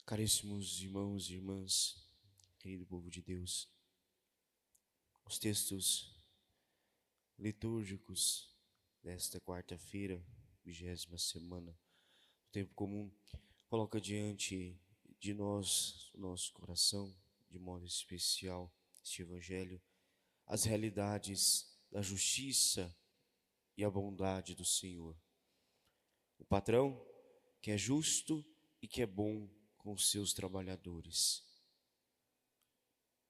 Caríssimos irmãos e irmãs, querido povo de Deus, os textos litúrgicos desta quarta-feira, 20ª semana do tempo comum, coloca diante de nós, o nosso coração, de modo especial, este evangelho, as realidades da justiça e a bondade do Senhor. O patrão que é justo e que é bom com os seus trabalhadores.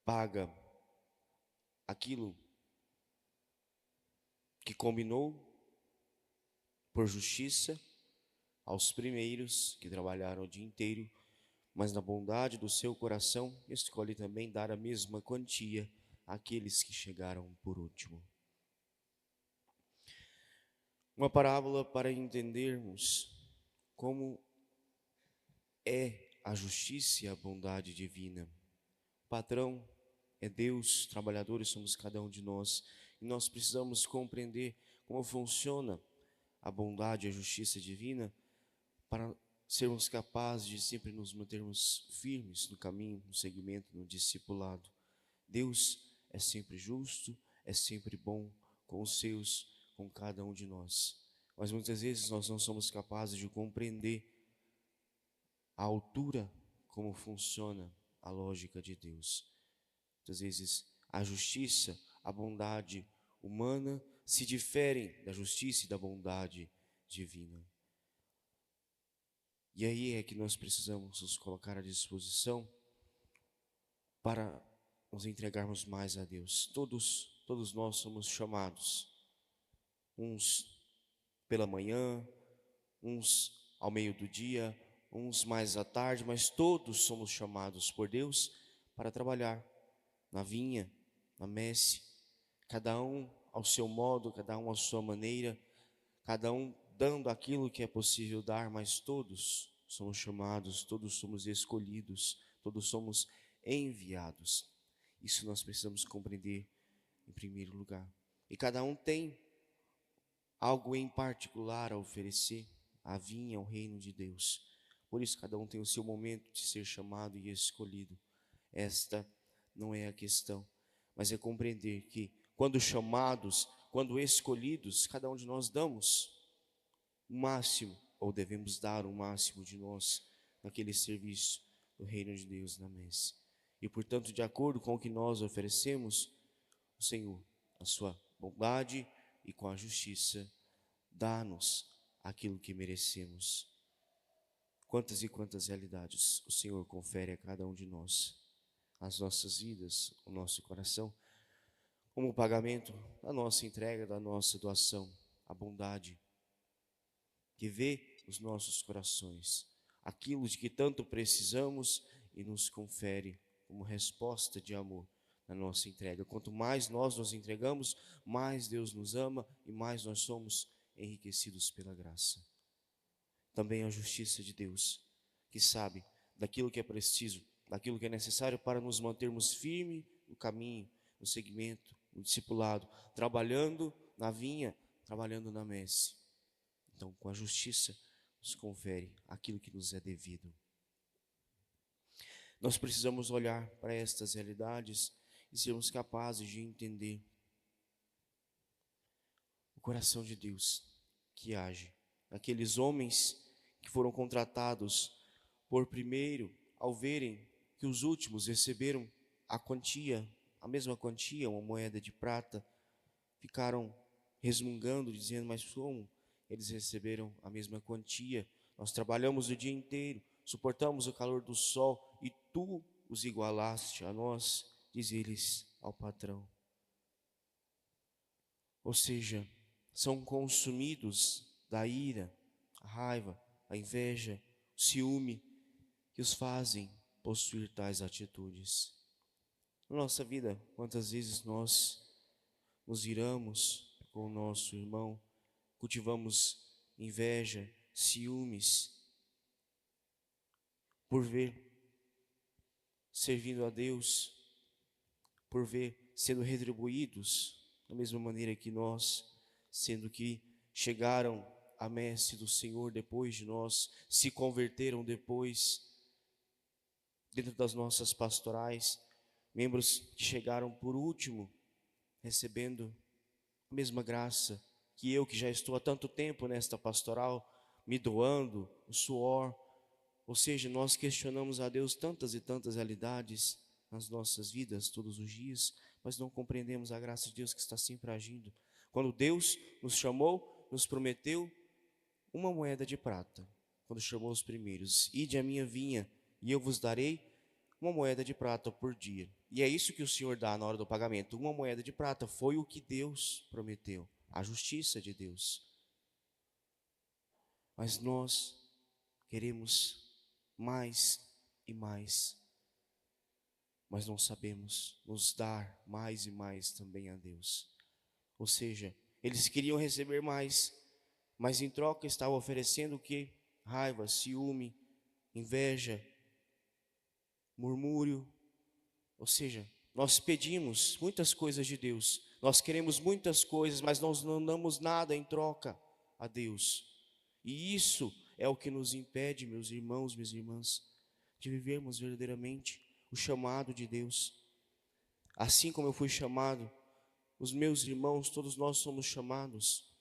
Paga aquilo que combinou por justiça aos primeiros que trabalharam o dia inteiro, mas na bondade do seu coração escolhe também dar a mesma quantia àqueles que chegaram por último. Uma parábola para entendermos como é a justiça e a bondade divina. O patrão é Deus, trabalhadores somos cada um de nós, e nós precisamos compreender como funciona a bondade e a justiça divina para sermos capazes de sempre nos mantermos firmes no caminho, no segmento, no discipulado. Deus é sempre justo, é sempre bom com os seus, com cada um de nós. Mas muitas vezes nós não somos capazes de compreender a altura como funciona a lógica de Deus. Muitas vezes a justiça, a bondade humana se diferem da justiça e da bondade divina. E aí é que nós precisamos nos colocar à disposição para nos entregarmos mais a Deus. Todos nós somos chamados, uns pela manhã, uns ao meio do dia, uns mais à tarde, mas todos somos chamados por Deus para trabalhar na vinha, na messe, cada um ao seu modo, cada um à sua maneira, cada um dando aquilo que é possível dar, mas todos somos chamados, todos somos escolhidos, todos somos enviados. Isso nós precisamos compreender em primeiro lugar. E cada um tem algo em particular a oferecer à vinha, ao reino de Deus. Por isso cada um tem o seu momento de ser chamado e escolhido. Esta não é a questão, mas é compreender que quando chamados, quando escolhidos, cada um de nós damos o máximo, ou devemos dar o máximo de nós naquele serviço do reino de Deus na messe. E portanto, de acordo com o que nós oferecemos, o Senhor, a sua bondade e com a justiça, dá-nos aquilo que merecemos. Quantas e quantas realidades o Senhor confere a cada um de nós, as nossas vidas, o nosso coração, como pagamento da nossa entrega, da nossa doação, a bondade que vê os nossos corações, aquilo de que tanto precisamos e nos confere como resposta de amor na nossa entrega. Quanto mais nós nos entregamos, mais Deus nos ama e mais nós somos enriquecidos pela graça. Também a justiça de Deus, que sabe daquilo que é preciso, daquilo que é necessário para nos mantermos firmes no caminho, no segmento, no discipulado, trabalhando na vinha, trabalhando na messe. Então, com a justiça, nos confere aquilo que nos é devido. Nós precisamos olhar para estas realidades e sermos capazes de entender o coração de Deus que age. Aqueles homens que foram contratados por primeiro, ao verem que os últimos receberam a quantia, a mesma quantia, uma moeda de prata, ficaram resmungando, dizendo: mas como eles receberam a mesma quantia? Nós trabalhamos o dia inteiro, suportamos o calor do sol e tu os igualaste a nós, diz eles ao patrão. Ou seja, são consumidos da ira, a raiva, a inveja, o ciúme, que os fazem possuir tais atitudes. Na nossa vida, quantas vezes nós nos iramos com o nosso irmão, cultivamos inveja, ciúmes, por ver servindo a Deus, por ver sendo retribuídos da mesma maneira que nós, sendo que chegaram à messe do Senhor depois de nós, se converteram depois, dentro das nossas pastorais, membros que chegaram por último, recebendo a mesma graça que eu, que já estou há tanto tempo nesta pastoral, me doando o suor. Ou seja, nós questionamos a Deus tantas e tantas realidades nas nossas vidas, todos os dias, mas não compreendemos a graça de Deus que está sempre agindo. Quando Deus nos chamou, nos prometeu uma moeda de prata. Quando chamou os primeiros: ide à minha vinha e eu vos darei uma moeda de prata por dia. E é isso que o Senhor dá na hora do pagamento, uma moeda de prata. Foi o que Deus prometeu, a justiça de Deus. Mas nós queremos mais e mais, mas não sabemos nos dar mais e mais também a Deus. Ou seja, eles queriam receber mais, mas em troca estavam oferecendo o quê? Raiva, ciúme, inveja, murmúrio. Ou seja, nós pedimos muitas coisas de Deus, nós queremos muitas coisas, mas nós não damos nada em troca a Deus. E isso é o que nos impede, meus irmãos, minhas irmãs, de vivermos verdadeiramente o chamado de Deus. Assim como eu fui chamado, os meus irmãos, todos nós somos chamados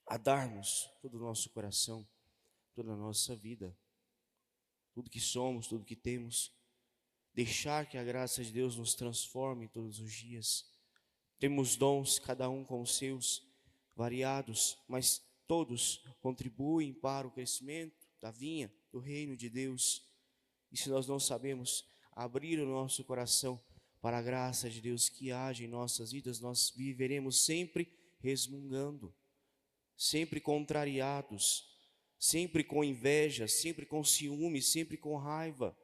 a darmos todo o nosso coração, toda a nossa vida, tudo que somos, tudo que temos, deixar que a graça de Deus nos transforme todos os dias. Temos dons, cada um com os seus, variados, mas todos contribuem para o crescimento da vinha, do reino de Deus. E se nós não sabemos abrir o nosso coração para a graça de Deus que age em nossas vidas, nós viveremos sempre resmungando, sempre contrariados, sempre com inveja, sempre com ciúme, sempre com raiva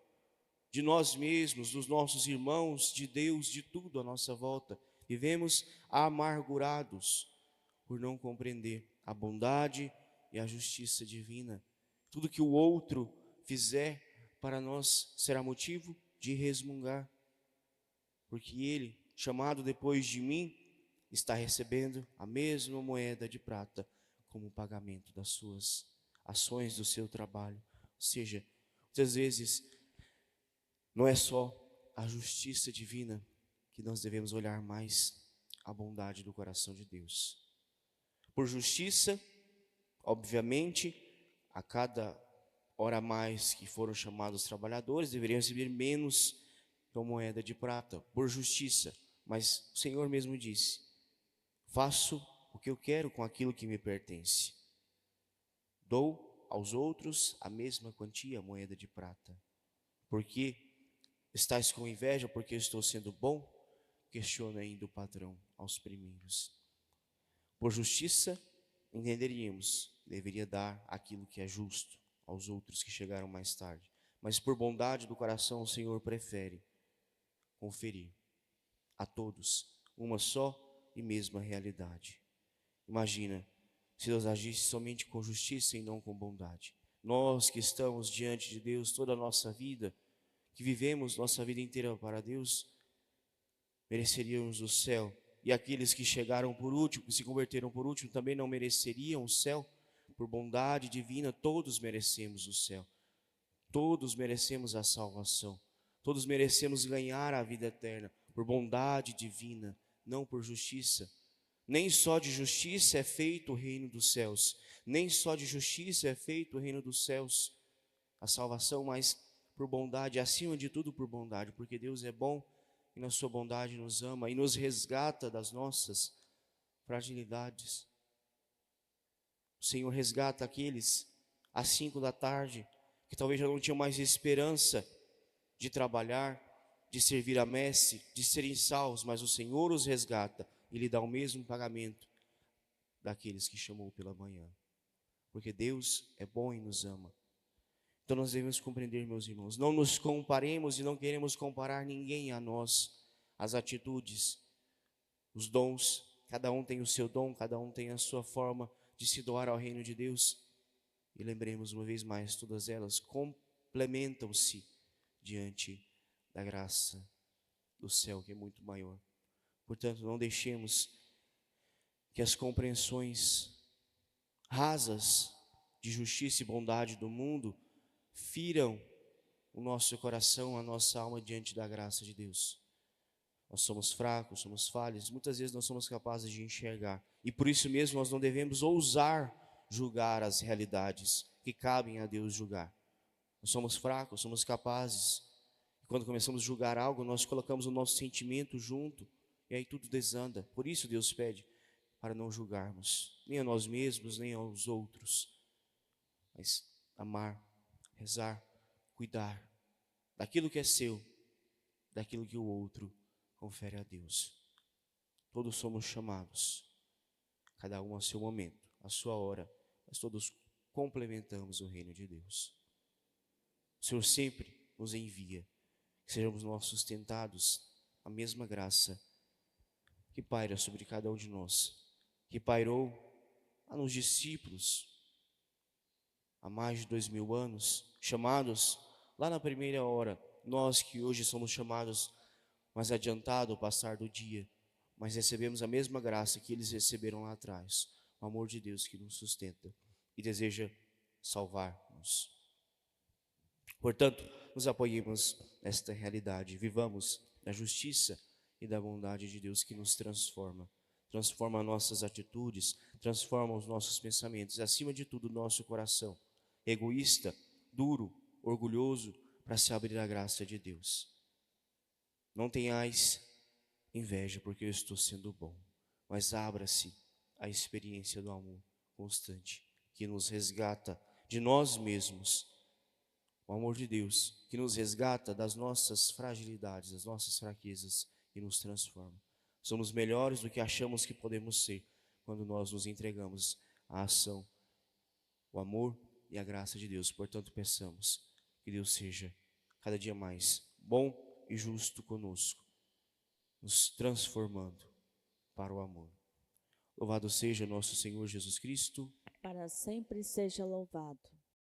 de nós mesmos, dos nossos irmãos, de Deus, de tudo à nossa volta. Vivemos amargurados por não compreender a bondade e a justiça divina. Tudo que o outro fizer para nós será motivo de resmungar, porque ele, chamado depois de mim, está recebendo a mesma moeda de prata como pagamento das suas ações, do seu trabalho. Ou seja, muitas vezes não é só a justiça divina que nós devemos olhar, mais a bondade do coração de Deus. Por justiça, obviamente, a cada hora a mais que foram chamados trabalhadores, deveriam receber menos que uma moeda de prata, por justiça. Mas o Senhor mesmo disse: faço o que eu quero com aquilo que me pertence. Dou aos outros a mesma quantia, a moeda de prata. Porque estáis com inveja porque eu estou sendo bom? Questiona ainda o patrão aos primeiros. Por justiça, entenderíamos, deveria dar aquilo que é justo aos outros que chegaram mais tarde. Mas por bondade do coração, o Senhor prefere conferir a todos uma só e mesma realidade. Imagina se Deus agisse somente com justiça e não com bondade. Nós que estamos diante de Deus toda a nossa vida, que vivemos nossa vida inteira para Deus, mereceríamos o céu. E aqueles que chegaram por último, que se converteram por último, também não mereceriam o céu? Por bondade divina, todos merecemos o céu. Todos merecemos a salvação. Todos merecemos ganhar a vida eterna. Por bondade divina, não por justiça. Nem só de justiça é feito o reino dos céus. Nem só de justiça é feito o reino dos céus, a salvação, mas por bondade, acima de tudo por bondade, porque Deus é bom e na sua bondade nos ama e nos resgata das nossas fragilidades. O Senhor resgata aqueles às 5 da tarde que talvez já não tinham mais esperança de trabalhar, de servir a messe, de serem salvos, mas o Senhor os resgata e lhe dá o mesmo pagamento daqueles que chamou pela manhã, porque Deus é bom e nos ama. Então nós devemos compreender, meus irmãos, não nos comparemos e não queremos comparar ninguém a nós, as atitudes, os dons. Cada um tem o seu dom, cada um tem a sua forma de se doar ao reino de Deus. E lembremos uma vez mais, todas elas complementam-se diante da graça do céu, que é muito maior. Portanto, não deixemos que as compreensões rasas de justiça e bondade do mundo firam o nosso coração, a nossa alma diante da graça de Deus. Nós somos fracos, somos falhos, muitas vezes não somos capazes de enxergar. E por isso mesmo nós não devemos ousar julgar as realidades que cabem a Deus julgar. Nós somos fracos, somos capazes. E quando começamos a julgar algo, nós colocamos o nosso sentimento junto e aí tudo desanda. Por isso Deus pede para não julgarmos, nem a nós mesmos, nem aos outros, mas amar, rezar, cuidar daquilo que é seu, daquilo que o outro confere a Deus. Todos somos chamados, cada um a seu momento, a sua hora, mas todos complementamos o reino de Deus. O Senhor sempre nos envia, que sejamos nós sustentados a mesma graça que paira sobre cada um de nós, que pairou nos discípulos há mais de 2000 anos, chamados lá na primeira hora, nós que hoje somos chamados mais adiantado ao passar do dia, mas recebemos a mesma graça que eles receberam lá atrás, o amor de Deus que nos sustenta e deseja salvar-nos. Portanto, nos apoiemos nesta realidade, vivamos na justiça e da bondade de Deus que nos transforma nossas atitudes, transforma os nossos pensamentos, e acima de tudo o nosso coração, egoísta, duro, orgulhoso, para se abrir à graça de Deus. Não tenhais inveja porque eu estou sendo bom, mas abra-se à experiência do amor constante, que nos resgata de nós mesmos, o amor de Deus, que nos resgata das nossas fragilidades, das nossas fraquezas e nos transforma. Somos melhores do que achamos que podemos ser quando nós nos entregamos à ação, o amor e a graça de Deus. Portanto, peçamos que Deus seja cada dia mais bom e justo conosco, nos transformando para o amor. Louvado seja nosso Senhor Jesus Cristo. Para sempre seja louvado.